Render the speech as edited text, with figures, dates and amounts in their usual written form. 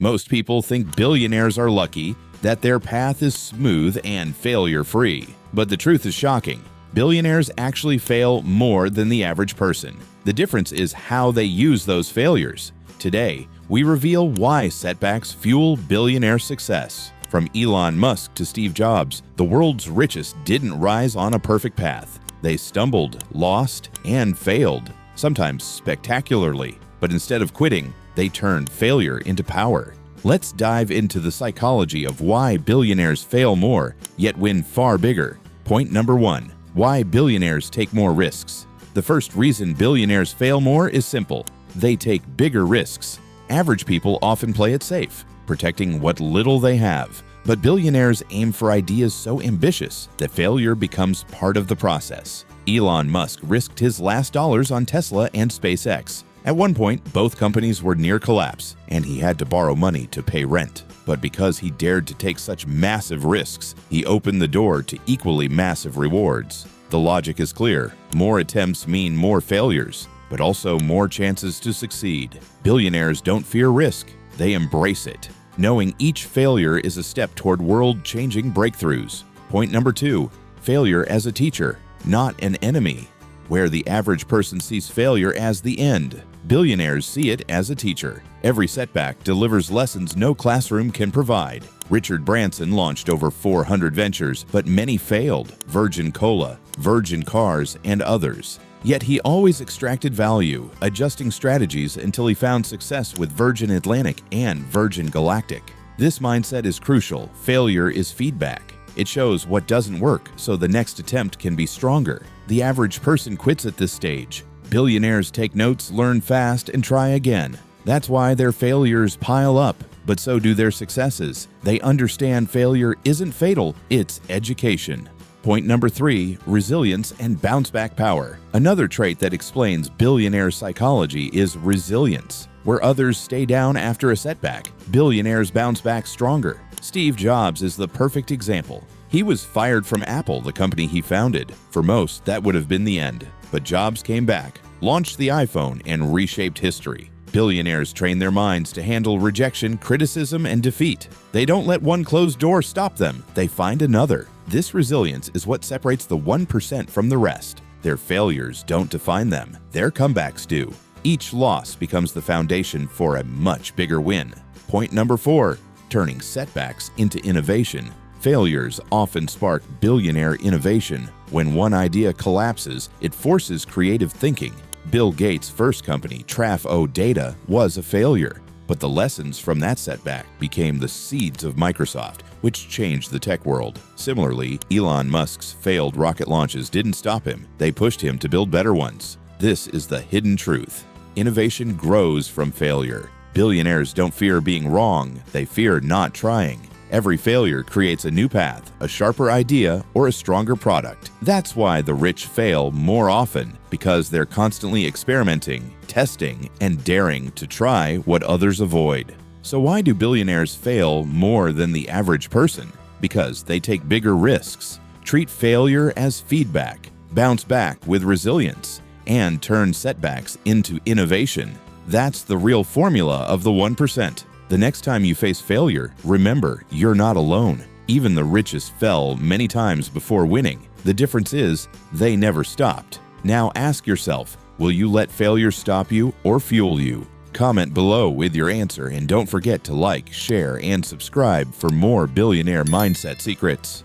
Most people think billionaires are lucky, that their path is smooth and failure-free. But the truth is shocking. Billionaires actually fail more than the average person. The difference is how they use those failures. Today, we reveal why setbacks fuel billionaire success. From Elon Musk to Steve Jobs, the world's richest didn't rise on a perfect path. They stumbled, lost, and failed, sometimes spectacularly. But instead of quitting, they turned failure into power. Let's dive into the psychology of why billionaires fail more, yet win far bigger. Point number 1. Why billionaires take more risks. The first reason billionaires fail more is simple. They take bigger risks. Average people often play it safe, protecting what little they have. But billionaires aim for ideas so ambitious that failure becomes part of the process. Elon Musk risked his last dollars on Tesla and SpaceX. At one point, both companies were near collapse, and he had to borrow money to pay rent. But because he dared to take such massive risks, he opened the door to equally massive rewards. The logic is clear. More attempts mean more failures, but also more chances to succeed. Billionaires don't fear risk. They embrace it, knowing each failure is a step toward world-changing breakthroughs. Point number 2. Failure as a teacher, not an enemy. Where the average person sees failure as the end, billionaires see it as a teacher. Every setback delivers lessons no classroom can provide. Richard Branson launched over 400 ventures, but many failed. Virgin Cola, Virgin Cars, and others. Yet he always extracted value, adjusting strategies until he found success with Virgin Atlantic and Virgin Galactic. This mindset is crucial. Failure is feedback. It shows what doesn't work, so the next attempt can be stronger. The average person quits at this stage. Billionaires take notes, learn fast, and try again. That's why their failures pile up, but so do their successes. They understand failure isn't fatal, it's education. Point number 3, resilience and bounce-back power. Another trait that explains billionaire psychology is resilience. Where others stay down after a setback, billionaires bounce back stronger. Steve Jobs is the perfect example. He was fired from Apple, the company he founded. For most, that would have been the end. But Jobs came back, launched the iPhone, and reshaped history. Billionaires train their minds to handle rejection, criticism, and defeat. They don't let one closed door stop them. They find another. This resilience is what separates the 1% from the rest. Their failures don't define them. Their comebacks do. Each loss becomes the foundation for a much bigger win. Point number 4, turning setbacks into innovation. Failures often spark billionaire innovation. When one idea collapses, it forces creative thinking. Bill Gates' first company, Traf-O Data, was a failure. But the lessons from that setback became the seeds of Microsoft, which changed the tech world. Similarly, Elon Musk's failed rocket launches didn't stop him. They pushed him to build better ones. This is the hidden truth. Innovation grows from failure. Billionaires don't fear being wrong, they fear not trying. Every failure creates a new path, a sharper idea, or a stronger product. That's why the rich fail more often, because they're constantly experimenting, testing, and daring to try what others avoid. So why do billionaires fail more than the average person? Because they take bigger risks, treat failure as feedback, bounce back with resilience, and turn setbacks into innovation. That's the real formula of the 1%. The next time you face failure, remember, you're not alone. Even the richest fell many times before winning. The difference is, they never stopped. Now ask yourself, will you let failure stop you or fuel you? Comment below with your answer and don't forget to like, share, and subscribe for more billionaire mindset secrets.